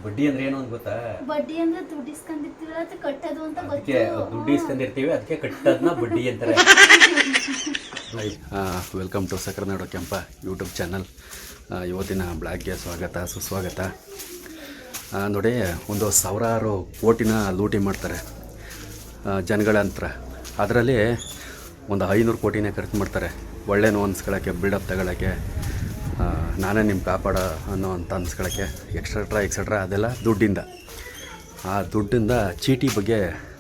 ಬಡ್ಡಿ ಅಂದ್ರೆ ಏನು ಅಂತ ಗೊತ್ತಾ? ಬಡ್ಡಿ ಅಂದ್ರೆ ದುಡ್ಡು ಇಸ್ಕೊಂಡಿರ್ತೀವಿ ಅದು ಕಟ್ಟೋದು ಅಂತ ಅದಕ್ಕೆ ದುಡ್ಡು ಇಸ್ಕೊಂಡಿರ್ತೀವಿ, ಅದಕ್ಕೆ ಕಟ್ಟೋದನ್ನ ಬಡ್ಡಿ ಅಂತಾರೆ. ವೆಲ್ಕಮ್ ಟು ಸಕ್ಕರೆನಾಡು ಕೆಂಪ ಯೂಟ್ಯೂಬ್ ಚಾನಲ್. ಇವತ್ತಿನ ಬ್ಲಾಗ್ಗೆ ಸ್ವಾಗತ ಸುಸ್ವಾಗತ. ನೋಡಿ, ಒಂದು ಸಾವಿರಾರು ಕೋಟಿನ ಲೂಟಿ ಮಾಡ್ತಾರೆ ಜನಗಳ ಹತ್ರ. ಅದರಲ್ಲಿ ಒಂದು 500 ಕೋಟಿನೇ ಖರ್ಚು ಮಾಡ್ತಾರೆ ಒಳ್ಳೆನೋ ಅನ್ಸ್ಕೊಳ್ಳೋಕ್ಕೆ, ಬಿಲ್ಡಪ್ ತಗೊಳ್ಳೋಕ್ಕೆ, ನಾನೇ ನಿಮ್ಮ ಕಾಪಾಡ ಅನ್ನೋ ಅಂತ ಅನ್ಸ್ಕೊಳ್ಳೋಕ್ಕೆ, ಎಕ್ಸೆಟ್ರಾ ಅದೆಲ್ಲ ದುಡ್ಡಿಂದ. ಆ ದುಡ್ಡಿಂದ ಚೀಟಿ ಬಗ್ಗೆ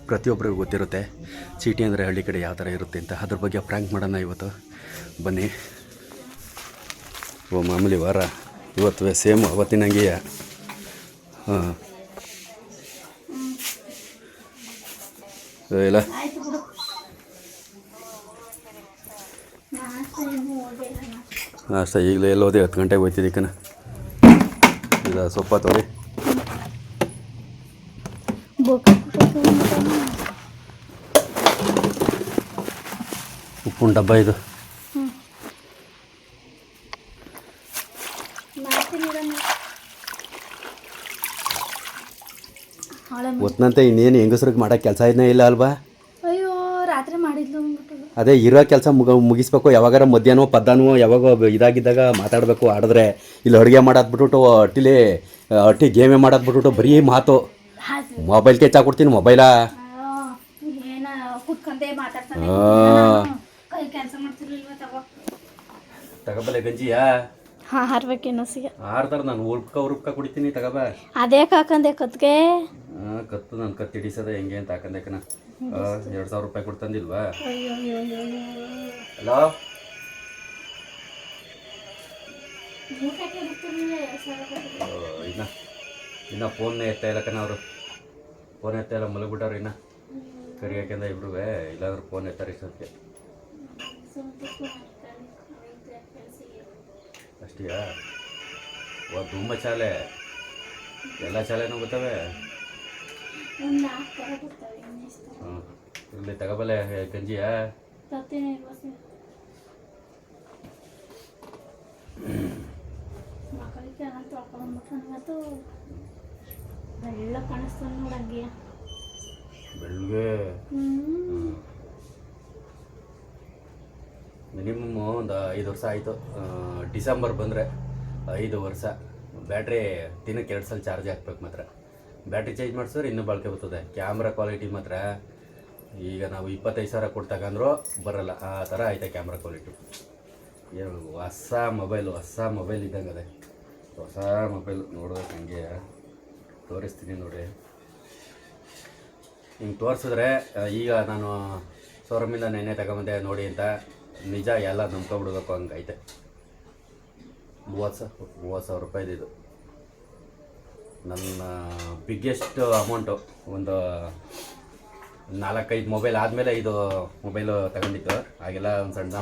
ಪ್ರತಿಯೊಬ್ಬರಿಗೂ ಗೊತ್ತಿರುತ್ತೆ. ಚೀಟಿ ಅಂದರೆ ಹಳ್ಳಿ ಕಡೆ ಯಾವ ಥರ ಇರುತ್ತೆ ಅಂತ. ಅದ್ರ ಬಗ್ಗೆ ಪ್ರ್ಯಾಂಕ್ ಮಾಡೋಣ ಇವತ್ತು, ಬನ್ನಿ. ಮಾಮೂಲಿ ವಾರ ಇವತ್ತು ಸೇಮ್ ಅವತ್ತಿನಂಗೆಯೇ. ಹಾಂ, ಇಲ್ಲ ಅಷ್ಟೇ. ಈಗಲೇ ಎಲ್ಲೋದೆ 10 ಗಂಟೆಗೆ ಹೋಯ್ತಿದ್ದಕ್ಕನ. ಇಲ್ಲ ಸೊಪ್ಪ ತೊಳಿ, ಉಪ್ಪಿನ ಡಬ್ಬ ಇದು. ಒತ್ತಂತೆ ಇನ್ನೇನು ಹೆಂಗಸ್ರಿಗೆ ಮಾಡೋಕ್ಕೆ ಕೆಲಸ ಇದನ್ನೇ ಇಲ್ಲ ಅಲ್ವಾ? ಅಯ್ಯೋ, ರಾತ್ರಿ ಮಾಡಿದ್ಲು. ಅದೇ ಇರೋ ಕೆಲಸ ಮುಗಿಸ್ಬೇಕು. ಯಾವಾಗಾರ ಮಧ್ಯಾಹ್ನ ಪದ್ದಾನೋ ಯಾವಾಗ ಇದಾಗಿದ್ದಾಗ ಮಾತಾಡಬೇಕು. ಆಡಿದ್ರೆ ಇಲ್ಲಿ ಅಡುಗೆ ಮಾಡೋದ್ಬಿಟ್ಟು ಅಟ್ಟಿ ಗೇಮೇ ಮಾಡೋದ್ಬಿಟ್ಟು ಬರೀ ಮಾತು. ಮೊಬೈಲ್ ಕೆಚ್ಚ ಕೊಡ್ತೀನಿ ಮೊಬೈಲಾ. ತಗೋಬಲ್ಲ ಗಂಜಿಯಾ ಆರ್ದಾರ ನಾನು ಉರ್ಕ ಕುಡಿತೀನಿ. ತಗೋಬ ಅದೇ ಕಾಕಂದೆ ಕತ್ಗೆ ಕತ್ತು ನಾನು ಕತ್ತು ಹಿಡಿಸೋದ ಹೆಂಗೆ ಅಂತ ಹಾಕಂದೇಕನ. 2,000 ರೂಪಾಯಿ ಕೊಡ್ತಂದಿಲ್ವಾ? ಹಲೋ, ಇನ್ನ ಫೋನ್ ಎತ್ತಾ ಇಲ್ಲ ಕಣ. ಅವರು ಫೋನ್ ಎತ್ತಾ ಇಲ್ಲ, ಮಲಗ್ಬಿಟ್ಟವ್ರು ಇನ್ನ. ಕರಿ ಹಾಕ್ಯಂದ ಇಬ್ರು. ಇಲ್ಲಾಂದ್ರೆ ಫೋನ್ ಎತ್ತಾರೆ ಇಷ್ಟೊತ್ತಿಗೆ. ಅಷ್ಟೇಯಾ? ತುಂಬ ಚಾಲೆ, ಎಲ್ಲ ಚಾಲೆನೂ ಗೊತ್ತವೆ. ಹಾಂ, ಇಲ್ಲಿ ತಗೋಬಲ್ಲೆ ಗಂಜಿಯಾ? ಬೆಳಗ್ಗೆ ಮಿನಿಮಮ್ ಒಂದು 5 ವರ್ಷ ಆಯಿತು. ಡಿಸೆಂಬರ್ ಬಂದರೆ 5 ವರ್ಷ. ಬ್ಯಾಟ್ರಿ ದಿನಕ್ಕೆ 2 ಸಲ ಚಾರ್ಜ್ ಹಾಕ್ಬೇಕು. ಮಾತ್ರ ಬ್ಯಾಟ್ರಿ ಚೇಂಜ್ ಮಾಡಿಸಿದ್ರೆ ಇನ್ನೂ ಬಾಳಿಕೆ ಬರ್ತದೆ. ಕ್ಯಾಮ್ರಾ ಕ್ವಾಲಿಟಿ ಮಾತ್ರ ಈಗ ನಾವು 25,000 ಕೊಟ್ಟು ತಗೊಂಡ್ರೂ ಬರೋಲ್ಲ, ಆ ಥರ ಐತೆ ಕ್ಯಾಮ್ರಾ ಕ್ವಾಲಿಟಿ. ಏನು ಹೊಸ ಮೊಬೈಲ್ ಇದ್ದಂಗೆ ಅದೇ. ಹೊಸ ಮೊಬೈಲ್ ನೋಡೋದಕ್ಕೆ ಹಂಗೆ ತೋರಿಸ್ತೀನಿ ನೋಡಿ. ಹಿಂಗೆ ತೋರಿಸಿದ್ರೆ ಈಗ ನಾನು ಶೋರೂಮಿಂದ ನೆನ್ನೆ ತಗೊಂಬಂದೆ ನೋಡಿ ಅಂತ ನಿಜ ಎಲ್ಲ ನಂಬ್ಕೊಬಿಡ್ಬೇಕು ಹಂಗೈತೆ. 30,000 ರೂಪಾಯಿದು ಇದು ನನ್ನ ಬಿಗ್ಗೆಸ್ಟ್ ಅಮೌಂಟು. ಒಂದು 4-5 ಮೊಬೈಲ್ ಆದಮೇಲೆ ಇದು ಮೊಬೈಲು ತಗೊಂಡಿದ್ದು. ಆಗೆಲ್ಲ ಒಂದು ಸಣ್ಣ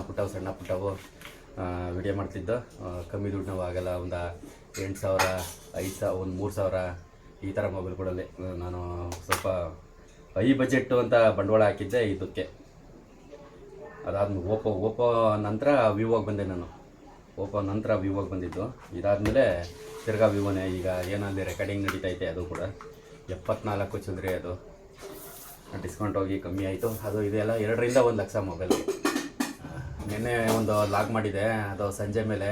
ಪುಟ್ಟವು ವಿಡಿಯೋ ಮಾಡ್ತಿದ್ದು. ಕಮ್ಮಿ ದುಡ್ಡು ನಾವು ಆಗೆಲ್ಲ ಒಂದು 8,000, 5,000, ಒಂದು 3,000 ಈ ಥರ ಮೊಬೈಲ್ಗಳಲ್ಲಿ ನಾನು ಸ್ವಲ್ಪ ಹೈ ಬಜೆಟ್ಟು ಅಂತ ಬಂಡವಾಳ ಹಾಕಿದ್ದೆ ಇದಕ್ಕೆ. ಅದಾದ್ಮೇಲೆ ಓಪೋ ನಂತರ ವಿವೋಗೆ ಬಂದೆ ನಾನು. ಓಪೋ ನಂತರ ವಿವೋಗೆ ಬಂದಿದ್ದು. ಇದಾದಮೇಲೆ ತಿರ್ಗಾ ವಿವೋನೇ. ಈಗ ಏನಲ್ಲಿ ರೆಕಾರ್ಡಿಂಗ್ ನಡೀತೈತೆ, ಅದು ಕೂಡ 74 ಚಿಲ್ಲರೆ. ಅದು ಡಿಸ್ಕೌಂಟ್ ಹೋಗಿ ಕಮ್ಮಿ ಆಯಿತು. ಅದು ಇದೆಲ್ಲ 2ರಿಂದ 1 ಲಕ್ಷ ಮೊಬೈಲ್. ನಿನ್ನೆ ಒಂದು ಲಾಗ್ ಮಾಡಿದೆ, ಅದು ಸಂಜೆ ಮೇಲೆ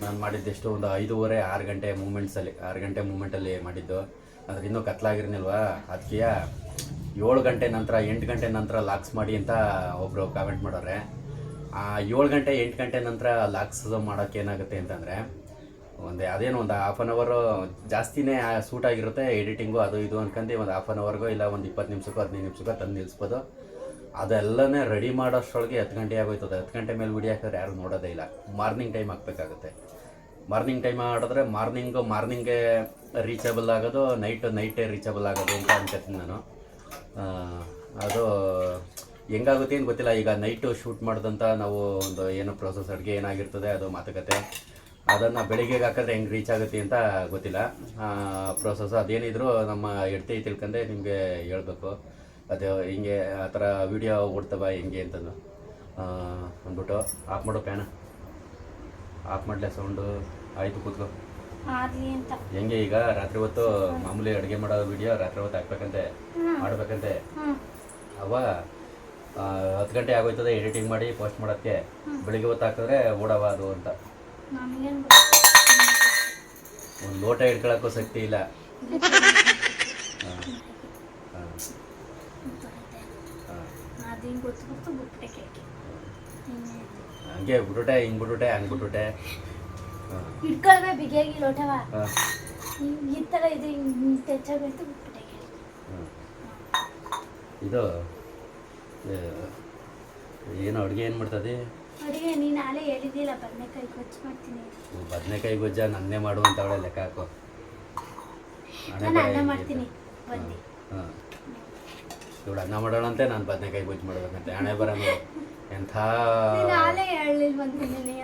ನಾನು ಮಾಡಿದ್ದೆಷ್ಟು ಒಂದು 5:30, 6 ಗಂಟೆ ಮೂಮೆಂಟಲ್ಲಿ ಮಾಡಿದ್ದು. ಅದ್ರ ಇನ್ನೂ ಕತ್ಲಾಗಿರ್ನಿಲ್ವಾ, ಅದಕ್ಕೆ 7 ಗಂಟೆ ನಂತರ 8 ಗಂಟೆ ನಂತರ ಲಾಕ್ಸ್ ಮಾಡಿ ಅಂತ ಒಬ್ಬರು ಕಾಮೆಂಟ್ ಮಾಡೋರೆ. 7 ಗಂಟೆ 8 ಗಂಟೆ ನಂತರ ಲಾಕ್ಸ್ ಮಾಡೋಕ್ಕೆ ಏನಾಗುತ್ತೆ ಅಂತಂದರೆ, ಅದೇನು ಒಂದು 1/2 ಅವರ್ ಜಾಸ್ತಿನೇ ಸೂಟ್ ಆಗಿರುತ್ತೆ. ಎಡಿಟಿಂಗು ಅದು ಇದು ಅನ್ಕೊಂಡು ಒಂದು 1/2 ಅವರ್ಗೋ ಇಲ್ಲ ಒಂದು 20 ನಿಮಿಷಕ್ಕೋ 15 ನಿಮಿಷಕ್ಕೋ ತಂದು ನಿಲ್ಲಿಸ್ಬೋದು. ಅದೆಲ್ಲನೇ ರೆಡಿ ಮಾಡೋಷ್ಟರೊಳಗೆ 10 ಗಂಟೆ ಆಗೋಯ್ತದೆ. 10 ಗಂಟೆ ಮೇಲೆ ವಿಡಿಯೋ ಹಾಕಿದ್ರೆ ಯಾರು ನೋಡೋದೇ ಇಲ್ಲ. ಮಾರ್ನಿಂಗ್ ಟೈಮ್ ಹಾಕಬೇಕಾಗುತ್ತೆ. ಮಾರ್ನಿಂಗ್ ಟೈಮ್ ಆಡಿದ್ರೆ ಮಾರ್ನಿಂಗೇ ರೀಚಬಲ್ ಆಗೋದು, ನೈಟೇ ರೀಚಬಲ್ ಆಗೋದು ಅಂತ ಅನ್ಕೋತೀನಿ ನಾನು. ಅದು ಹೆಂಗಾಗುತ್ತೆ ಏನು ಗೊತ್ತಿಲ್ಲ. ಈಗ ನೈಟು ಶೂಟ್ ಮಾಡಿದಂಥ ನಾವು ಒಂದು ಏನು ಪ್ರೋಸೆಸ್ ಅಡುಗೆ ಏನಾಗಿರ್ತದೆ ಅದು ಮಾತುಕತೆ, ಅದನ್ನು ಬೆಳಿಗ್ಗೆಗೆ ಹಾಕಿದ್ರೆ ಹೆಂಗೆ ರೀಚ್ ಆಗುತ್ತೆ ಅಂತ ಗೊತ್ತಿಲ್ಲ. ಪ್ರೋಸೆಸ್ ಅದೇನಿದ್ರು ನಮ್ಮ ಹೆಂಡ್ತಿ ತಿಳ್ಕೊಂಡೆ ನಿಮಗೆ ಹೇಳ್ಬೇಕು. ಅದು ಹಿಂಗೆ ಆ ಥರ ವೀಡಿಯೋ ಓಡ್ತವ ಹೆಂಗೆ ಅಂತಂದು ಅಂದ್ಬಿಟ್ಟು ಆಫ್ ಮಾಡೋ ಪ್ಯಾನ ಆಫ್ ಮಾಡಲೇ ಸೌಂಡು. ಆಯಿತು ಕೂತ್ಕೋ. ಆರ್ಲಿ ಅಂತ. ಹೆಂಗೆ ಈಗ ರಾತ್ರಿ ಹೊತ್ತು ಮಾಮೂಲಿ ಅಡುಗೆ ಮಾಡೋ ವಿಡಿಯೋ ರಾತ್ರಿ ಹೊತ್ತು ಹಾಕ್ಬೇಕಂತೆ ಮಾಡ್ಬೇಕಂತೆ. ಅವ 10 ಗಂಟೆ ಆಗೋಯ್ತದೆ ಎಡಿಟಿಂಗ್ ಮಾಡಿ ಪೋಸ್ಟ್ ಮಾಡೋಕ್ಕೆ. ಬೆಳಿಗ್ಗೆ ಹೊತ್ತು ಹಾಕಿದ್ರೆ ಓಡವ ಅದು ಅಂತ. ನಮಗೇನು ಒಂದು ಲೋಟ ಹಿಡ್ಕೊಳಕ್ಕೂ ಶಕ್ತಿ ಇಲ್ಲ. ಅದು ಹಿಂಗೆ ಗೊತ್ತು ಬಿಟ್ಬಿಟ್ಟೆ ಕೇಳಿ ಹಂಗೆ ಬಿಟ್ಬಿಟ್ಟೆ, ಹಿಂಗೆ ಬಿಟ್ಬಿಟ್ಟೆ, ಹಂಗೆ ಬಿಟ್ಬಿಟ್ಟೆ. ಹಿಡ್ಕೊಳ್ಬೇ ಬಿಗಿಯಾಗಿ ಲೋಟವ ಈ ಥರ ಇದು ಹಿಂಗೆ ತೆಚ್ಚಾಗೋಯ್ತು ಬಿಟ್ಬಿಟ್ಟೆ ಕೇಳಿ. ಇದು ಏನು ಅಡುಗೆ ಏನು ಮಾಡ್ತದೆ? ಅಡುಗೆ ನೀನು ನಾಳೆ ಹೇಳಿದ್ದಿಲ್ಲ ಬದನೆಕಾಯಿ ಗೊಜ್ಜು ಮಾಡ್ತೀನಿ. ಬದನೆಕಾಯಿ ಗೊಜ್ಜ ನನ್ನೇ ಮಾಡು ಅಂತ ಅವಳೆ ಲೆಕ್ಕ ಹಾಕೋ. ನಾನು ಅನ್ನ ಮಾಡ್ತೀನಿ ಬಂದು. ಹಾಂ, ಇವಳು ಅನ್ನ ಮಾಡೋಣಂತೆ, ನಾನು ಬದನೆಕಾಯಿ ಗೊಜ್ಜು ಮಾಡ್ಬೇಕಂತೆ. ಹಣೆ ಬರ ಎಂಥ ನಾಳೆ ಹೇಳಲಿಲ್ಲ ಬಂದಿದ್ದೀನಿ.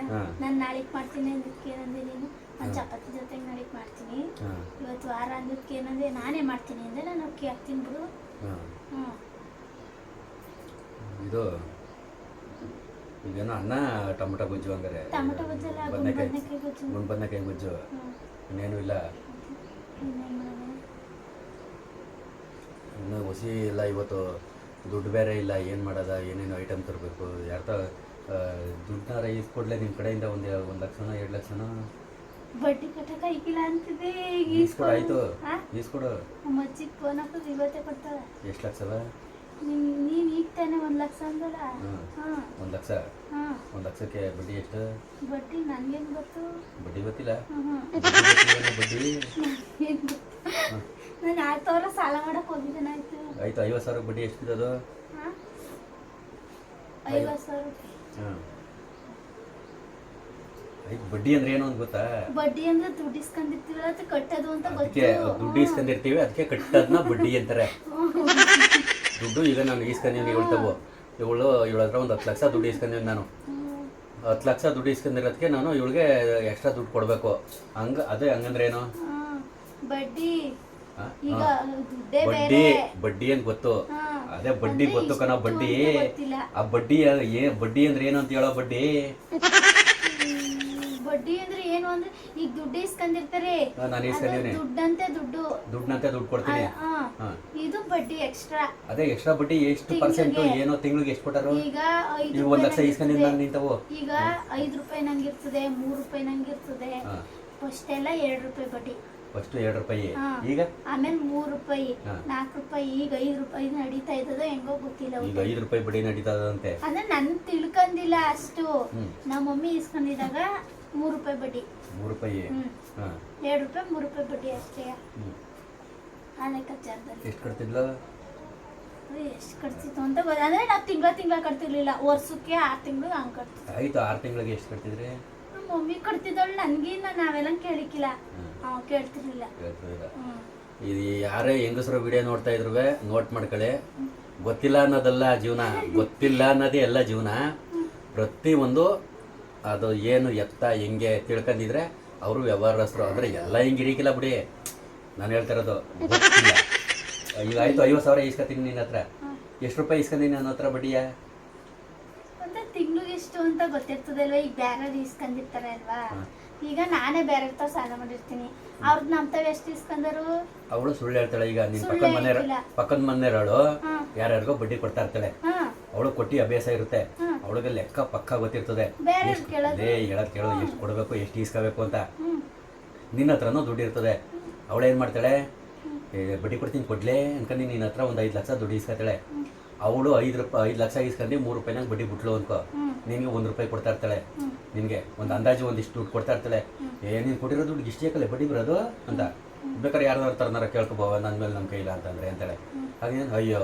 ನಾನು ನಾಳೆಗೆ ಮಾಡ್ತೀನಿ ಅಂದಕ್ಕೆ ಏನಂದೆ ನೀನು? ನಾನು ಚಪಾತಿ ಜೊತೆಗೆ ನಾಳೆಗೆ ಮಾಡ್ತೀನಿ, ಇವತ್ತು ವಾರ ಅಂದಕ್ಕೆ ಏನಂದ್ರೆ ನಾನೇ ಮಾಡ್ತೀನಿ ಅಂದರೆ ನಾನು ಅಕ್ಕಿ ಹಾಕ್ತೀನಿ ಬಿಡು. ಹ್ಞೂ ಇದು ಈಗೇನೋ ಅನ್ನ ಟೊಮೊಟೊ ಗೊಜ್ಜು ಹಂಗಾರೆ. ಟೊಮೊಟೊ ಗೊಜ್ಜಲ್ಲ, ಬದನೆಕಾಯಿ ಗೊಜ್ಜು. ಗುಂಡು ಬದನೆಕಾಯಿ ಗೊಜ್ಜು. ಇನ್ನೇನು ಇಲ್ಲ, ಇನ್ನು ಹೊಸಿ ಇಲ್ಲ. ಇವತ್ತು ದುಡ್ಡು ಬೇರೆ ಇಲ್ಲ, ಏನು ಮಾಡೋದ, ಏನೇನು ಐಟಮ್ ತರಬೇಕು. ಯಾರ್ತ ದುಡ್ಡನ್ನ ಈಸ್ಕೊಡ್ಲೆ ನಿಮ್ಮ ಕಡೆಯಿಂದ ಒಂದು 1 ಲಕ್ಷನೋ 2 ಲಕ್ಷನೋ ಬಡ್ಡಿ ಕಟ್ಟಕ ಈಗಿಲ್ಲ ಅಂತಿದೆ. ಈಸ್ಕೊಡು, ಆಯಿತು ಈಸ್ಕೊಡು. ಮಜ್ಜಿಗೆ ಫೋನ್ ಹಾಕೋದು ಇವತ್ತೇ ಕೊಡ್ತಾಳೆ. ಎಷ್ಟು ಲಕ್ಷವ? ನೀನು ಈಗ ತಾನೆ 1 ಲಕ್ಷ ಅಂದಲ್ಲ. ಹಾಂ 1 ಲಕ್ಷ. ಹಾಂ 1 ಲಕ್ಷಕ್ಕೆ ಬಡ್ಡಿ ಎಷ್ಟು? ಬಡ್ಡಿ ನನಗೇನು ಗೊತ್ತು? ಬಡ್ಡಿ ಗೊತ್ತಿಲ್ಲ. ಬಡ್ಡಿ ನಾನು 6,000 ಸಾಲ ಮಾಡಕ್ಕೆ ಹೋಗಿದ್ದೇನೆ. ಆಯ್ತು 50,000 ಬಡ್ಡಿ ಎಷ್ಟಿದೆ? ಹಾಂ 50,000. ಹಾಂ ಆಯ್ತು. ಬಡ್ಡಿ ಅಂದ್ರೆ ಏನು ಅಂತ ಗೊತ್ತಾ? ಬಡ್ಡಿ ಅಂದ್ರೆ ದುಡ್ಡು ಇಸ್ಕೊಂಡಿರ್ತೀವಲ್ಲ ಅದು ಕಟ್ಟೋದು ಅಂತ ಅದಕ್ಕೆ ದುಡ್ಡು ಇಸ್ಕೊಂಡಿರ್ತೀವಿ, ಅದಕ್ಕೆ ಕಟ್ಟೋದನ್ನ ಬಡ್ಡಿ ಅಂತಾರೆ. ದುಡ್ಡು ಈಗ ನಾನು ಇಸ್ಕೊಂಡಿದ್ದೀನಿ ಹೇಳ್ತವು, ಇವಳ ಹತ್ರ ಒಂದು 10 ಲಕ್ಷ ದುಡ್ಡು ಇಸ್ಕೊಂಡಿದ್ದೀನಿ. ನಾನು 10 ಲಕ್ಷ ದುಡ್ಡು ಇಸ್ಕೊಂಡಿರೋದಕ್ಕೆ ನಾನು ಇವಳಿಗೆ ಎಕ್ಸ್ಟ್ರಾ ದುಡ್ಡು ಕೊಡಬೇಕು. ಅದೇ ಹಂಗಂದ್ರೆ ಏನು? ಬಡ್ಡಿ ಈಗ ದುಡ್ಡೇ ಬಡ್ಡಿ ಬೇರೆ. ಬಡ್ಡಿ ಅಂತ ಗೊತ್ತು, ಅದೇ ಬಡ್ಡಿ ಅಂದ್ರೆ ಗೊತ್ತು ಕಣ. ಬಡ್ಡಿ ಆ ಬಡ್ಡಿ ಬಡ್ಡಿ ಅಂದ್ರೆ ಏನು ಅಂತ ಹೇಳೋ? ಬಡ್ಡಿ ಬಡ್ಡಿ ಅಂದ್ರೆ ಏನು ಅಂದ್ರೆ ಈಗ ದುಡ್ಡು ಇಸ್ಕೊಂಡಿರ್ತಾರೆ, ನಾನು ಇಸ್ಕೊಂಡಿದ್ದೀನಿ, ದುಡ್ಡಂತೆ ದುಡ್ಡು ಕೊಡ್ತೀನಿ. ಇದು ಬಡ್ಡಿ ಎಕ್ಸ್ಟ್ರಾ. ಅದೇ ಎಕ್ಸ್ಟ್ರಾ ಬಡ್ಡಿ ಎಷ್ಟು ಪರ್ಸೆಂಟ್ ಏನೋ ತಿಂಗಳಿಗೆ ಎಷ್ಟು ಕೊಟ್ಟಾರು? ಈಗ 1 ಲಕ್ಷ ಇಸ್ಕೊಂಡಿದ್ದೀನಿ ನಾನು ನಿಂತವು. ಈಗ 5 ರೂಪಾಯಿ ನಂಗಿರ್ತದೆ, 3 ರೂಪಾಯಿ ನಂಗಿರ್ತದೆ. ಫಸ್ಟ್ ಎಲ್ಲ 2 ರೂಪಾಯಿ ಬಡ್ಡಿ, ಫಸ್ಟ್ 2 ರೂಪಾಯಿ, ಈಗ ಆಮೇಲೆ 3 ರೂಪಾಯಿ 4 ರೂಪಾಯಿ, ಈಗ 5 ರೂಪಾಯಿ ನಡೀತಾ ಇದ್ದದ ಹೆಂಗೋ ಗೊತ್ತಿಲ್ಲ. ಈಗ 5 ರೂಪಾಯಿ ಬಡ್ಡಿ ನಡೀತದಂತೆ. ಅಂದ್ರೆ ನನ್ ತಿಳ್ಕೊಂಡಿಲ್ಲ ಅಷ್ಟು. ನಮ್ಮ ಮಮ್ಮಿ ಇಸ್ಕೊಂಡಿದಾಗ 3 ರೂಪಾಯಿ ಬಡ್ಡಿ. 3 ರೂಪಾಯಿ 2 ರೂಪಾಯಿ 3 ರೂಪಾಯಿ ಬಡ್ಡಿ ಅಷ್ಟೇ. ಆ ಲೆಕ್ಕಾಚಾರದಲ್ಲಿ ಎಷ್ಟು ಕಟ್ತಿದ್ಲು? ಎಷ್ಟು ಕಟ್ತಿತ್ತು ಅಂತ ಅಂದ್ರೆ ನಾವು ತಿಂಗಳ ಕಟ್ತಿರ್ಲಿಲ್ಲ, ವರ್ಷಕ್ಕೆ 6 ತಿಂಗಳು ಹಂಗೆ ಕಟ್ತಿದ್ವಿ. ಆಯ್ತು 6 ತಿಂಗಳಿಗೆ ಎಷ್ಟು ಕಟ್ತಿದ್ರಿ? ನಮ್ಮ ಮಮ್ಮಿ ಕಟ್ತಿದ್ದವಳು ನನ್ಗಿನ್ನ ನಾವೆಲ್ಲ ಕೇಳಿಕ್ಕಿಲ್ಲ, ಕೇಳ್ತಿರ್ಲಿಲ್ಲ. ಇದು ಯಾರೇ ಹೆಂಗಸರು ವಿಡಿಯೋ ನೋಡ್ತಾ ಇದ್ರು ನೋಟ್ ಮಾಡ್ಕೊಳ್ಳಿ. ಗೊತ್ತಿಲ್ಲ ಅನ್ನೋದಲ್ಲ ಜೀವನ, ಗೊತ್ತಿಲ್ಲ ಅನ್ನೋದೇ ಎಲ್ಲ ಜೀವನ. ಪ್ರತಿಯೊಂದು ಅದು ಏನು ಎತ್ತ ಹೆಂಗೆ ತಿಳ್ಕೊಂಡಿದ್ರೆ ಅವರು ವ್ಯವಹಾರಸ್ಥರು. ಅಂದರೆ ಎಲ್ಲ ಹಿಂಗೆ ಇರಿಕಿಲ್ಲ ಬಿಡಿ, ನಾನು ಹೇಳ್ತಾ ಇರೋದು ಗೊತ್ತಿಲ್ಲ. ಈಗ ಆಯಿತು 50,000 ಇಸ್ಕೊತೀನಿ ನಿನ್ನ ಹತ್ರ. ಎಷ್ಟು ರೂಪಾಯಿ ಇಸ್ಕೊಂತೀನಿ ನನ್ನ ಹತ್ರ ಬಡ್ಡಿಯ? ಮತ್ತೆ ತಿಂಗ್ಳಿಗೆ ಎಷ್ಟು ಅಂತ ಗೊತ್ತಿರ್ತದೆ ಅಲ್ವಾ? ಈಗ ಬೇರೆ ಇಸ್ಕೊಂಡಿರ್ತಾರೆ ಅಲ್ವಾ? ಈಗ ನಾನೇ ಬೇರೆ ತಾವ್ ಸಾಲ ಮಾಡಿರ್ತೀನಿ, ಅವ್ರದ್ದು ನಮ್ಮ ತಾವ್ ಎಷ್ಟು ಇಸ್ಕೊಂಡರು? ಅವಳು ಸುಳ್ಳು ಹೇಳ್ತಾಳೆ. ಈಗ ನಿನ್ನ ಪಕ್ಕದ ಮನೆಯವರು ಯಾರ್ಯಾರಿಗೋ ಬಡ್ಡಿ ಕೊಡ್ತಾ ಇರ್ತಾಳೆ, ಅವಳು ಕೊಟ್ಟಿ ಅಭ್ಯಾಸ ಇರುತ್ತೆ, ಅವಳಿಗೆ ಲೆಕ್ಕ ಪಕ್ಕ ಗೊತ್ತಿರ್ತದೆ. ಹೇಳೋದು ಕೇಳೋದು, ಎಷ್ಟು ಕೊಡಬೇಕು ಎಷ್ಟು ಇಸ್ಕೋಬೇಕು ಅಂತ. ನಿನ್ನ ಹತ್ರನೂ ದುಡ್ಡು ಇರ್ತದೆ. ಅವಳೇನು ಮಾಡ್ತಾಳೆ? ಬಡ್ಡಿ ಕೊಡ್ತೀನಿ ಕೊಡ್ಲೇ ಅನ್ಕೊಂಡು ನಿನ್ನ ಹತ್ರ ಒಂದು 5 ಲಕ್ಷ ದುಡ್ಡು ಇಸ್ಕೊತಾಳೆ. ಅವಳು 5 ಲಕ್ಷ ಇಸ್ಕೊಂಡು 3 ರೂಪಾಯಿನಾಗ ಬಡ್ಡಿ ಬಿಟ್ಲು ಅನ್ಕೋ, ನಿನಗೆ 1 ರೂಪಾಯಿ ಕೊಡ್ತಾ ಇರ್ತಾಳೆ. ನಿನಗೆ ಒಂದು ಅಂದಾಜು ಒಂದಿಷ್ಟು ದುಡ್ಡು ಕೊಡ್ತಾ ಇರ್ತಾಳೆ. ನೀನು ಕೊಟ್ಟಿರೋ ದುಡ್ಡು ಇಷ್ಟು ಯಾಕಲ್ಲ ಬಡ್ಡಿ ಬರೋದು ಅಂತ. ಬೇಕಾದ್ರೆ ಯಾರ್ದಾರು ತರನಾರ ಕೇಳ್ಕೊಬೋವ, ನನ್ನ ಮೇಲೆ ನಮ್ಮ ಕೈಲ್ಲ ಅಂತಂದ್ರೆ ಅಂತಾಳೆ. ಹಾಗೇನು ಅಯ್ಯೋ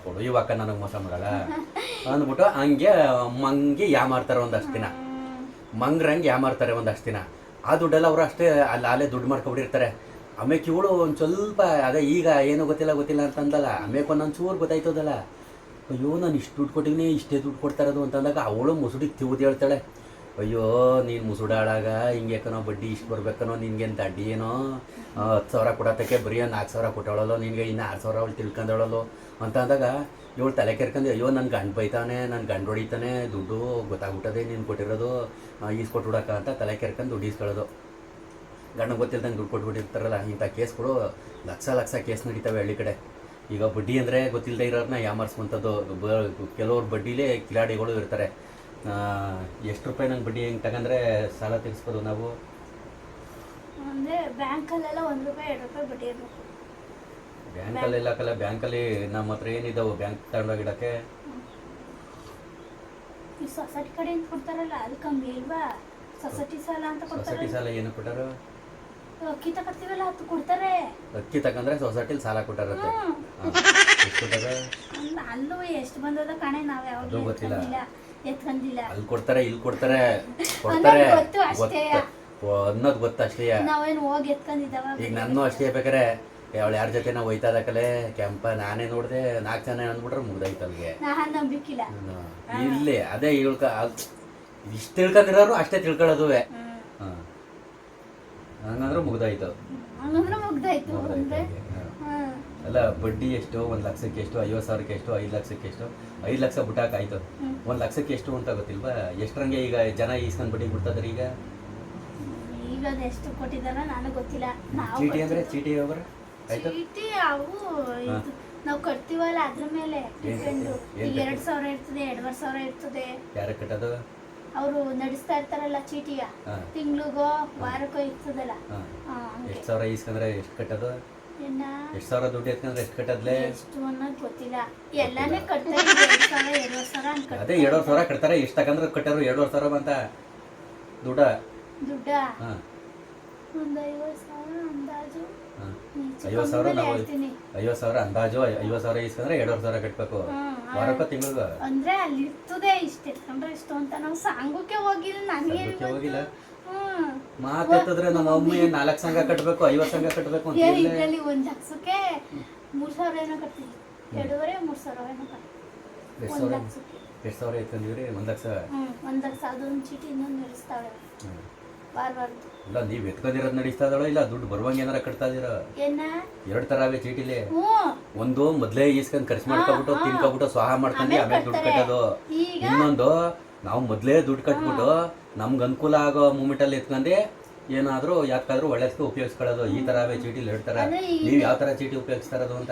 ಕೊಡು ಇವಾಗ ನನಗೆ ಮೋಸ ಮಾಡಲ್ಲ ಅಂದ್ಬಿಟ್ಟು ಹಂಗೆ ಮಂಗಿ ಯಾಮಾರ್ತಾರೆ ಒಂದಷ್ಟು ದಿನ. ಮಂಗ್ರಂಗೆ ಯಾಮಾರ್ತಾರೆ ಒಂದಷ್ಟು ದಿನ. ಆ ದುಡ್ಡೆಲ್ಲ ಅವರು ಅಷ್ಟೇ ಅಲ್ಲೇ ದುಡ್ಡು ಮಾಡ್ಕೊಬಿಟ್ಟಿರ್ತಾರೆ. ಆಮೇಲೆ ಇವಳು ಒಂದು ಸ್ವಲ್ಪ ಅದೇ ಈಗ ಏನೋ ಗೊತ್ತಿಲ್ಲ ಅಂತಂದಲ್ಲ, ಆಮೇಲೆ ಒಂದೊಂದು ಚೂರು ಗೊತ್ತಾಯ್ತದಲ್ಲ, ಅಯ್ಯೋ ನಾನು ಇಷ್ಟು ದುಡ್ಡು ಕೊಟ್ಟಿನಿ ಇಷ್ಟೇ ದುಡ್ಡು ಕೊಡ್ತಾ ಇರೋದು ಅಂತಂದಾಗ ಅವಳು ಮುಸುಡಿಗೆ ತಿವ್ದು ಹೇಳ್ತಾಳೆ, ಅಯ್ಯೋ ನೀನು ಮುಸುಡಾಳಾಗ ಹಿಂಗೇಕನೋ ಬಡ್ಡಿ ಇಷ್ಟು ಬರ್ಬೇಕನೋ, ನಿನ್ಗೇನು ಅಡ್ಡಿ ಏನೋ 10,000 ಕೊಡೋತಕ್ಕೆ ಬರೀ 4,000 ಕೊಟ್ಟವಳಲ್ಲೋ, ನಿನಗೆ ಇನ್ನು 6,000 ಅವಳು ತಿಳ್ಕೊಂಡವಳಲ್ಲೋ ಅಂತ ಅಂದಾಗ ಇವಳು ತಲೆ ಕೆರ್ಕೊಂಡು ಅಯ್ಯೋ ನನ್ನ ಗಂಡು ಬೈತಾನೆ, ನನ್ನ ಗಂಡು ಹೊಡಿತಾನೆ, ದುಡ್ಡು ಗೊತ್ತಾಗ್ಬಿಟ್ಟದೆ ನೀನು ಕೊಟ್ಟಿರೋದು ಈಸ್ಕೊಟ್ಬಿಡಕ್ಕ ಅಂತ ತಲೆ ಕೆರ್ಕೊಂಡು ದುಡ್ಡು ಈಸ್ಕೊಳ್ಳೋದು. ಗಂಡ ಗೊತ್ತಿಲ್ದಂಗೆ ದುಡ್ಡು ಕೊಟ್ಬಿಟ್ಟಿರ್ತಾರಲ್ಲ ಇಂಥ ಕೇಸ್ಗಳು ಲಕ್ಷ ಲಕ್ಷ ಕೇಸ್ ನಡೀತವೆ ಹಳ್ಳಿ ಕಡೆ. ಈಗ ಬಡ್ಡಿ ಅಂದರೆ ಗೊತ್ತಿಲ್ಲದೆ ಇರೋರನ್ನ ಯಾಮಾರಿಸುವಂಥದ್ದು. ಕೆಲವ್ರು ಬಡ್ಡಿಲೇ ಕಿಲಾಡಿಗಳು ಇರ್ತಾರೆ. ಎಷ್ಟು ರೂಪಾಯಿ ನಂಗೆ ಬಡ್ಡಿ ಹೆಂಗೆ ತಗೊಂಡ್ರೆ ಸಾಲ ತೀರಿಸ್ಬೋದು ನಾವು? ಅಂದರೆ ಬ್ಯಾಂಕಲ್ಲೆಲ್ಲ 1 ರೂಪಾಯಿ 2 ರೂಪಾಯಿ ಬಡ್ಡಿ ಇರಬೇಕು. ಬ್ಯಾಂಕಲ್ಲೆಲ್ಲ ಹಾಕಲ್ಲ. ಬ್ಯಾಂಕಲ್ಲಿ ನಮ್ಮ ಹತ್ರ ಏನಿದ್ದಾವೆ ಬ್ಯಾಂಕ್ ತಗೊಂಡೋಗಿಡೋಕ್ಕೆ? ಈ ಸೊಸೈಟಿ ಕಡೆಯಿಂದ ಕೊಡ್ತಾರಲ್ಲ ಅದು ಕಮ್ಮಿ ಇಲ್ವಾ? ಸೊಸೈಟಿ ಸಾಲ ಅಂತ ಸೊಸೈಟಿ ಕೊಡ್ತಾರೆ. ಸಾಲ ಏನು ಕೊಟ್ಟಾರು? ಅಕ್ಕಿ ತಗೋತೀವಲ್ಲ ಅದು ಕೊಡ್ತಾರೆ. ಅಕ್ಕಿ ತಗೊಂಡ್ರೆ ಸೊಸೈಟಿಲಿ ಸಾಲ ಕೊಟ್ಟಾರತ್ತೆ. ಎಷ್ಟು ಕೊಟ್ಟಾರ? ಅಲ್ಲೂ ಎಷ್ಟು ಬಂದದ ಕಣೆ, ನಾವು ಅದು ಯಾವಾಗಲೂ ಗೊತ್ತಿಲ್ಲ. ಎತ್ಕೊಂಡಿಲ್ಲ. ಅಲ್ಲಿ ಕೊಡ್ತಾರೆ, ಇಲ್ಲಿ ಕೊಡ್ತಾರೆ, ಕೊಡ್ತಾರೆ ಗೊತ್ತು ಅಷ್ಟೇ. ಅನ್ನೋದು ಗೊತ್ತು ಅಷ್ಟೇ. ನಾವೇನು ಹೋಗಿ ಎತ್ಕೊಂಡಿದ್ದಾವ? ಈಗ ನನ್ನ ಅಷ್ಟೇ ಬೇಕಾರೆ ಅವಳು ಯಾರ ಜೊತೆ ನಾವು ಹೋಯ್ತಾ ಇದ್ದಕಲೆ ಕೆಂಪ ನಾನೇ ನೋಡಿದೆ 4 ಜನ ಅಂದ್ಬಿಟ್ರೆ ಮುಗ್ದಾಯ್ತು ಅಲ್ಲಿಗೆ. ನಾನು ನಂಬಿಕಿಲ್ಲ. ಇಲ್ಲಿ ಅದೇ ಇಷ್ಟು ತಿಳ್ಕೊಂಡಿರೋರು ಅಷ್ಟೇ ತಿಳ್ಕೊಳ್ಳೋದುವೆ. ಹಂಗಂದ್ರೆ ಮುಗ್ದಾಯ್ತು. ಹಂಗಂದ್ರೆ ಮುಗ್ದಾಯ್ತು. ಅಲ್ಲ ಬಡ್ಡಿ ಎಷ್ಟು? 1 ಲಕ್ಷಕ್ಕೆ ಎಷ್ಟು? 50,000ಕ್ಕೆ ಎಷ್ಟು? 5 ಲಕ್ಷಕ್ಕೆ ಎಷ್ಟು? 5 ಲಕ್ಷ ಬಿಟ್ಟಾಕಾಯ್ತು. 1 ಲಕ್ಷಕ್ಕೆ ಎಷ್ಟು ಅಂತ ಗೊತ್ತಿಲ್ವಾ? ಎಷ್ಟರಂಗೆ ಈಗ ಜನ ಈಸ್ಕೊಂಡು ಬಡ್ಡಿ ಬಿಡ್ತಾಯಿದ್ರೆ ಈಗ ಅದು ಎಷ್ಟು ಕೊಟ್ಟಿದಾರ ನನಗೆ ಗೊತ್ತಿಲ್ಲ. ನಾವು ಚೀಟಿ ಅಂದ್ರೆ ಚೀಟಿ ಹೋಗ್ರೆ ಆಯ್ತು. ಚೀಟಿ ಅವು ನಾವು ಕಟ್ತೀವಲ್ಲ ಅದ್ರ ಮೇಲೆ ಡಿಪೆಂಡು. ಈಗ 2,000 ಇರ್ತದೆ, 2,500 ಇರ್ತದೆ. ಯಾರು ಕಟ್ಟೋದು? ಅವರು ನಡೆಸ್ತಾ ಇರ್ತಾರಲ್ಲ ಚೀಟಿಯ, ತಿಂಗ್ಳಿಗೋ ವಾರಕ್ಕೋ ಇರ್ತದಲ್ಲ. ಎಷ್ಟು ಸಾವಿರ ಈಸ್ಕೊಂಡ್ರೆ ಎಷ್ಟು ಕಟ್ಟೋದು? ಏನ ಎಷ್ಟು ಸಾವಿರ ದುಡ್ಡು ಎತ್ಕೊಂಡ್ರೆ ಎಷ್ಟು ಕಟ್ಟದ್ಲೆ? ಎಷ್ಟು ಅನ್ನೋದು ಗೊತ್ತಿಲ್ಲ. ಎಲ್ಲಾನೇ ಕಟ್ತಾರೆ. 2,000 2,500 ಅಂತ ಅದೇ 2,500 ಕಟ್ತಾರೆ. ಎಷ್ಟು ತಗೊಂಡ್ರೆ ಕಟ್ಟಾರು 2,500 ಬಂತ ದುಡ್ಡ ಒಂದು 50,000 ಅಂದಾಜು. 50,000 ನಾವು 50,000 ಅಂದಾಜು 50,000 ಈಸ್ಕೊಂಡ್ರೆ 2,500 ಕಟ್ಬೇಕು ವಾರಕ್ಕೋ ತಿಂಗಳಿಗೆ. ಅಂದ್ರೆ ಅಲ್ಲಿ ಇರ್ತದೆ ಇಷ್ಟ ಎತ್ಕೊಂಡ್ರೆ ಇಷ್ಟು ಅಂತ. ನಾವು ಸಾಂಗಕ್ಕೆ ಹೋಗಿಲ್ಲ. ನನಗೆ ಹೋಗಿಲ್ಲ ಮಾತಾಡಿದ್ರೆ ನಮ್ಮ ಅಮ್ಮ 4 ಸಂಘ ಕಟ್ಟಬೇಕು 50 ಸಂಘ ಕಟ್ಟಬೇಕು ಅಂತ ಇದ್ರಲ್ಲಿ 1 ಲಕ್ಷಕ್ಕೆ 3,000 ಏನೋ ಕಟ್ತೀವಿ. 2,500 ಏನೋ ಕಟ್ತೀವಿ 1 ಲಕ್ಷಕ್ಕೆ. ಎಷ್ಟು ಸಾವಿರ ಎತ್ಕೊಂಡಿವ್ರಿ? 1 ಲಕ್ಷ. 1 ಲಕ್ಷ. ಅದೊಂದು ಚೀಟಿ ಇನ್ನೊಂದು ನಡೆಸ್ತಾವೆ ಬಾರ್ಬಾರ್ದು. ಇಲ್ಲ ನೀವು ಎತ್ಕೊಂಡಿರೋದು ನಡೀತಾ ಇದ್ದಾಳೋ ಇಲ್ಲ ದುಡ್ಡು ಬರುವಂಗೆ ಏನಾರ ಕಟ್ತಾ ಇದೀರೋ? ಏನ 2 ತರ ಅವೇ ಚೀಟಿಲಿ. ಒಂದು ಮೊದ್ಲೇ ಈಸ್ಕೊಂಡ್ ಖರ್ಚು ಮಾಡ್ಕೊಬಿಟ್ಟು ತಿನ್ಕೊಬಿಟ್ಟು ಸ್ವಾಹ ಮಾಡ್ಕೊಂಡು ಆಮೇಲೆ ದುಡ್ಡು ಕಟ್ಟೋದು. ಇನ್ನೊಂದು ನಾವು ಮೊದ್ಲೇ ದುಡ್ಡು ಕಟ್ಬಿಟ್ಟು ನಮ್ಗೆ ಅನುಕೂಲ ಆಗೋ ಮೂಮೆಂಟ್ ಅಲ್ಲಿ ಎತ್ಕೊಂಡೆ ಏನಾದ್ರೂ ಯಾಕಾದ್ರೂ ಒಳ್ಳೆದಕ್ಕೆ ಉಪಯೋಗಿಸ್ಕೊಳ್ಳೋದು. ಈ ತರ ಅವೇ ಚೀಟಿಲಿ 2 ತರ. ನೀವ್ ಯಾವ ತರ ಚೀಟಿ ಉಪಯೋಗಿಸ್ತಾ ಇರೋದು ಅಂತ?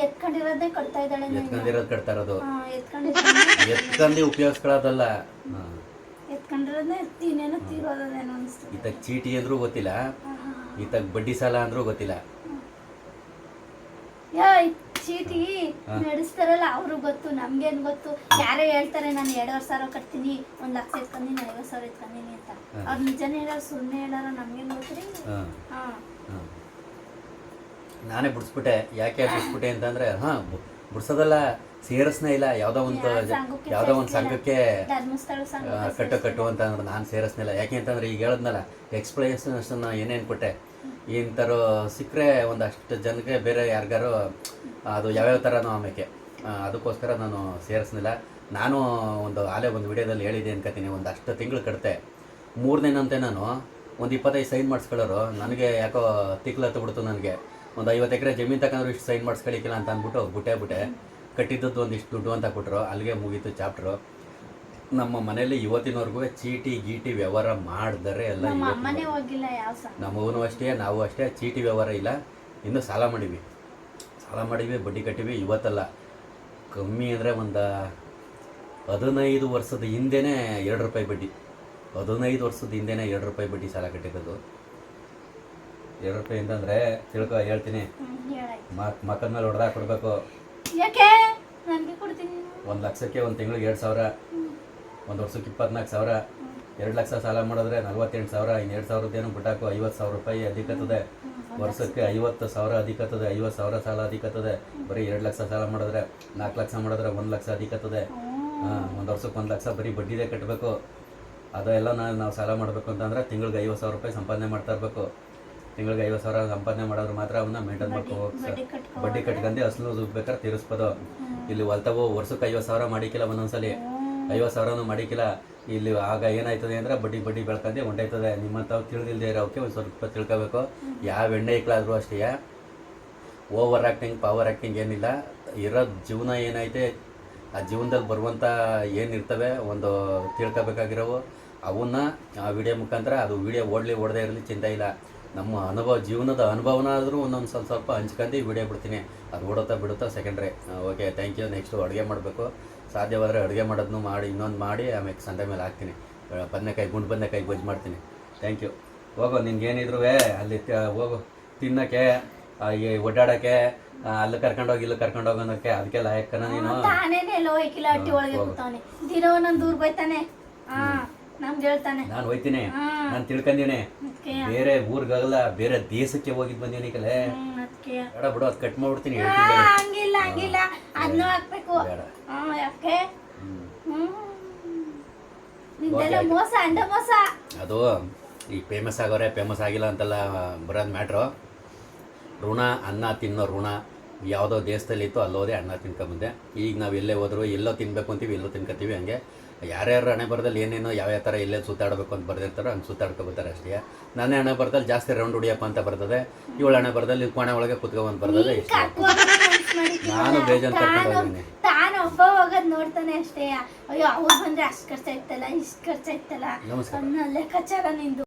ಎತ್ಕೊಂಡಿರೋದೇ ಕಟ್ತಾ ಇದ್ದಾಳೆ. ಎತ್ಕೊಂಡಿರೋದು ಕಟ್ತಾ ಇರೋದು. ಎತ್ಕೊಂಡಿ ಉಪಯೋಗಿಸ್ಕೊಳ್ಳೋದಲ್ಲ. ಎತ್ಕೊಂಡಿರೋದೇ ಇನ್ನೇನೋ ತೀರೋದೇನೋ ಅನಿಸ್ತು. ಈತಗ್ ಚೀಟಿ ಅಂದ್ರೂ ಗೊತ್ತಿಲ್ಲ, ಈತಗ್ ಬಡ್ಡಿ ಸಾಲ ಅಂದ್ರೂ ಗೊತ್ತಿಲ್ಲ. ಚೀಟಿ ನಡೆಸ್ತಾರಲ್ಲ ಅವ್ರಿಗೆ ಗೊತ್ತು, ನಮ್ಗೇನು ಗೊತ್ತು? ಯಾರೇ ಹೇಳ್ತಾರೆ ನಾನು 2,500 ಕಟ್ತೀನಿ, 1 ಲಕ್ಷ ಎತ್ಕೊಂತೀನಿ, 50,000 ಎತ್ಕೊಂತೀನಿ ಅಂತ. ಅವ್ರು ನಿಜನೇ ಹೇಳೋರು ಸುಮ್ಮನೆ ಹೇಳಾರ ನಮ್ಗೇನು ಗೊತ್ತ್ರಿ? ನಾನೇ ಬಿಡಿಸ್ಬಿಟ್ಟೆ. ಯಾಕೆ ಬಿಡಿಸ್ಬಿಟ್ಟೆ ಅಂತಂದ್ರೆ ಬಿಡ್ಸೋದಲ್ಲ, ಸೇರಿಸ್ನೇ ಇಲ್ಲ. ಯಾವುದೋ ಒಂದು ಸಂಘಕ್ಕೆ ಕಟ್ಟು ಅಂತ ಅಂದ್ರೆ ನಾನು ಸೇರಿಸ್ನಿಲ್ಲ. ಯಾಕೆ ಅಂತಂದ್ರೆ ಈಗ ಹೇಳಿದ್ನಲ್ಲ ಎಕ್ಸ್ಪ್ಲೇಷನ್ ಏನೇನು ಕೊಟ್ಟೆ. ಇಂಥರು ಸಿಕ್ಕರೆ ಒಂದಷ್ಟು ಜನಕ್ಕೆ ಬೇರೆ ಯಾರಿಗಾರು ಅದು ಯಾವ್ಯಾವ ಥರನೋ ಆಮೇಲೆ ಅದಕ್ಕೋಸ್ಕರ ನಾನು ಸೇರಿಸ್ನಿಲ್ಲ. ನಾನು ಒಂದು ವಿಡಿಯೋದಲ್ಲಿ ಹೇಳಿದೆ ಅನ್ಕೋತೀನಿ. ಒಂದಷ್ಟು ತಿಂಗಳು ಕಟ್ತೆ. 3ನೇನಂತೆ ನಾನು ಒಂದು 25 ಸೈನ್ ಮಾಡಿಸ್ಕೊಳ್ಳೋರು. ನನಗೆ ಯಾಕೋ ತಿಕ್ಲು ಹತ್ತುಬಿಡ್ತು. ನನಗೆ ಒಂದು 50 ಎಕರೆ ಜಮೀನು ತಗೊಂಡ್ರು ಇಷ್ಟು ಸೈನ್ ಮಾಡಿಸ್ಕೊಳ್ಳಿಕ್ಕಿಲ್ಲ ಅಂತ ಅಂದ್ಬಿಟ್ಟು ಬಿಟ್ಟೆ. ಕಟ್ಟಿದ್ದದ್ದು ಒಂದಿಷ್ಟು ದುಡ್ಡು ಅಂತ ಕೊಟ್ಟರು. ಅಲ್ಲಿಗೆ ಮುಗೀತು ಚಾಪ್ಟ್ರು. ನಮ್ಮ ಮನೇಲಿ ಇವತ್ತಿನವರೆಗೂ ಚೀಟಿ ಗೀಟಿ ವ್ಯವಹಾರ ಮಾಡಿದರೆ ಎಲ್ಲ. ನಮ್ಮವನು ಅಷ್ಟೇ, ನಾವು ಅಷ್ಟೇ. ಚೀಟಿ ವ್ಯವಹಾರ ಇಲ್ಲ. ಇನ್ನು ಸಾಲ ಮಾಡೀವಿ, ಬಡ್ಡಿ ಕಟ್ಟಿವಿ. ಇವತ್ತಲ್ಲ, ಕಮ್ಮಿ ಅಂದರೆ ಒಂದು 15 ವರ್ಷದ ಹಿಂದೆನೇ 2 ರೂಪಾಯಿ ಬಡ್ಡಿ. 15 ವರ್ಷದ ಹಿಂದೆನೇ 2 ರೂಪಾಯಿ ಬಡ್ಡಿ ಸಾಲ ಕಟ್ಟಿರೋದು. 2 ರೂಪಾಯಿ ಅಂತಂದರೆ ತಿಳ್ಕೊ, ಹೇಳ್ತೀನಿ. ಮಕ್ಕದ ಮೇಲೆ ಹೊಡೆದ ಕೊಡಬೇಕು. 1 ಲಕ್ಷಕ್ಕೆ 1 ತಿಂಗಳಿಗೆ 2,000, 1 ವರ್ಷಕ್ಕೆ 24,000. 2 ಲಕ್ಷ ಸಾಲ ಮಾಡಿದ್ರೆ 48,000. ಇನ್ನು 2,000 ಬಿಟ್ಟಾಕು 50,000 ರೂಪಾಯಿ ಅಧಿಕತ್ತದೆ. ವರ್ಷಕ್ಕೆ 50,000 ಅಧಿಕತ್ತದೆ. 50,000 ಸಾಲ ಅಧಿಕತ್ತದೆ. ಬರೀ 2 ಲಕ್ಷ ಸಾಲ ಮಾಡಿದ್ರೆ 4 ಲಕ್ಷ ಮಾಡಿದ್ರೆ 1 ಲಕ್ಷ ಅಧಿಕತ್ತದೆ. 1 ವರ್ಷಕ್ಕೆ 1 ಲಕ್ಷ ಬರೀ ಬಡ್ಡಿದೇ ಕಟ್ಟಬೇಕು. ಅದೆಲ್ಲ ನಾವು ಸಾಲ ಮಾಡಬೇಕು ಅಂತಂದ್ರೆ ತಿಂಗಳಿಗೆ 50,000 ರೂಪಾಯಿ ಸಂಪಾದನೆ ಮಾಡ್ತಾ ಇರಬೇಕು. ತಿಂಗಳಿಗೆ 50,000 ಸಂಪಾದನೆ ಮಾಡೋರು ಮಾತ್ರ ಅವನ್ನ ಮೇಂಟೈನ್ ಮಾಡ್ಕೋ. ಬಡ್ಡಿ ಕಟ್ಕೊಂಡು ಅಸಲು ಬೇಕಾದ್ರೆ ತೀರಿಸ್ಬೋದು. ಇಲ್ಲಿ ಹೊಲ್ತಾವು ವರ್ಷಕ್ಕೆ 50,000 ಮಾಡಿಕ್ಕಿಲ್ಲ. ಒಂದೊಂದ್ಸಲಿ 50,000 ಮಾಡಿಕ್ಕಿಲ್ಲ. ಇಲ್ಲಿ ಆಗ ಏನಾಯ್ತದೆ ಅಂದ್ರೆ ಬಡ್ಡಿ ಬೆಳ್ಕೊಂಡೆ ಹೊಂಟಾಯ್ತದೆ. ನಿಮ್ಮಂಥವು ತಿಳಿದಿಲ್ಲದೆ ಇರೋಕ್ಕೆ ಒಂದು ಸ್ವಲ್ಪ ತಿಳ್ಕೋಬೇಕು. ಯಾವ ಎಣ್ಣೆ ಇಕ್ಲಾದ್ರೂ ಅಷ್ಟೇ ಓವರ್ ಆ್ಯಕ್ಟಿಂಗ್ ಪವರ್ ಆ್ಯಕ್ಟಿಂಗ್ ಏನಿಲ್ಲ. ಇರೋ ಜೀವನ ಏನೈತೆ ಆ ಜೀವನದಲ್ಲಿ ಬರುವಂಥ ಏನಿರ್ತವೆ ಒಂದು ತಿಳ್ಕೊಬೇಕಾಗಿರೋವು ಅವನ್ನ ಆ ವಿಡಿಯೋ ಮುಖಾಂತರ, ಅದು ವಿಡಿಯೋ ಓಡದೇ ಇರಲಿ ಚಿಂತೆ ಇಲ್ಲ. ನಮ್ಮ ಅನುಭವ ಜೀವನದ ಅನುಭವನ ಆದರೂ ಒಂದೊಂದು ಸ್ವಲ್ಪ ಹಂಚ್ಕೊಂಡು ವಿಡಿಯೋ ಬಿಡ್ತೀನಿ. ಅದು ಓಡುತ್ತಾ ಬಿಡುತ್ತಾ ಸೆಕೆಂಡ್ರಿ. Okay, thank you. ನೆಕ್ಸ್ಟು ಅಡುಗೆ ಮಾಡಬೇಕು. ಸಾಧ್ಯವಾದರೆ ಅಡುಗೆ ಮಾಡೋದನ್ನು ಮಾಡಿ ಇನ್ನೊಂದು ಮಾಡಿ ಆಮೇಲೆ ಸಂಡೆ ಮೇಲೆ ಹಾಕ್ತೀನಿ. ಬದನೆಕಾಯಿ ಗುಂಡು ಬದನೆಕಾಯಿ ಗೊಜ್ಜು ಮಾಡ್ತೀನಿ. Thank you. ಹೋಗೋ, ನಿನ್ಗೇನಿದ್ರು ಅಲ್ಲಿ ಹೋಗು ತಿನ್ನೋಕ್ಕೆ, ಈ ಓಡಾಡೋಕ್ಕೆ, ಅಲ್ಲಿ ಕರ್ಕೊಂಡೋಗಿ ಇಲ್ಲಿ ಕರ್ಕೊಂಡೋಗಿ ಅನ್ನೋಕ್ಕೆ ಅದಕ್ಕೆ ಲಾಯಕ್ಕನ ನೀನು. ತಾನೇನೆ ಲೋಯ್ಕಿಲ್ಲ ಅಟ್ಟಿ ಒಳಗೆ ಕೂತಾವನೆ. ದಿನ ಒಂದೊಂದು ದೂರ ಬೈತಾನೆ. ನಮ್ಗೆ ಹೇಳ್ತಾನೆ ನಾನು ಹೋಯ್ತೀನಿ, ನಾನು ತಿಳ್ಕೊಂಡಿನಿ. ಬೇರೆ ಊರಿಗಾಗಲ್ಲ, ಬೇರೆ ದೇಶಕ್ಕೆ ಹೋಗಿದ್ ಬಂದೀನಿ ಕಲೆ. ಬೇಡ ಬಿಡು, ಅದು ಕಟ್ ಮಾಡ್ಬಿಡ್ತೀನಿ. ಹಂಗಿಲ್ಲ ಹಂಗಿಲ್ಲ, ಅದನ್ನೂ ಹಾಕ್ಬೇಕು. ಯಾಕೆ ನಿಂದೆಲ್ಲ ಮೋಸ, ಅಂಡ ಮೋಸ. ಅದು ಈ ಫೇಮಸ್ ಆಗೋರೆ ಫೇಮಸ್ ಆಗಿಲ್ಲ ಅಂತೆಲ್ಲ ಬರೋದು ಮ್ಯಾಟ್ರು. ಋಣ, ಅನ್ನ ತಿನ್ನೋ ಋಣ ಯಾವುದೋ ದೇಶದಲ್ಲಿ ಇತ್ತು, ಅಲ್ಲೋದೆ ಅನ್ನ ತಿನ್ಕೊಂಬಂದೆ. ಈಗ ನಾವು ಎಲ್ಲೇ ಹೋದ್ರು ಎಲ್ಲೋ ತಿನ್ಬೇಕು ಅಂತೀವಿ, ಎಲ್ಲೋ ತಿನ್ಕೊತೀವಿ. ಹಂಗೆ ಯಾರ್ಯಾರು ಹಣೆ ಬರದಲ್ಲಿ ಏನೇನೋ ಯಾವ ಥರ ಎಲ್ಲೇ ಸುತ್ತಾಡಬೇಕು ಅಂತ ಬರ್ದಿರ್ತಾರೋ ಹಂಗೆ ಸುತ್ತಾಡ್ಕೊಬರ್ತಾರೆ ಅಷ್ಟೇ. ನನ್ನ ಹಣೆ ಬರದಲ್ಲಿ ಜಾಸ್ತಿ ರೌಂಡ್ ಹೊಡಿಯಪ್ಪ ಅಂತ ಬರ್ತದೆ. ಇವಳ ಹಣೆ ಬರದಲ್ಲಿ ಕೋಣೆ ಒಳಗೆ ಕುತ್ಕೊಂಡ್ ಬರ್ತದೆ. ಇಷ್ಟ ನಾನು ಬೇಜಾನ್ ಕರ್ಕೊಂಡು ಹೋಗಿದ್ದೀನಿ. ತಾನೊಬ್ಬ ಹೋಗೋದು ನೋಡ್ತಾನೆ ಅಷ್ಟೇ. ಅಯ್ಯೋ ಅವ್ರು ಬಂದ್ರೆ ಅಷ್ಟು ಖರ್ಚಾಯ್ತಲ್ಲ, ಇಷ್ಟು ಖರ್ಚಾಯ್ತಲ್ಲ, ಲೆಕ್ಕಾಚಾರ ನಿಂದು.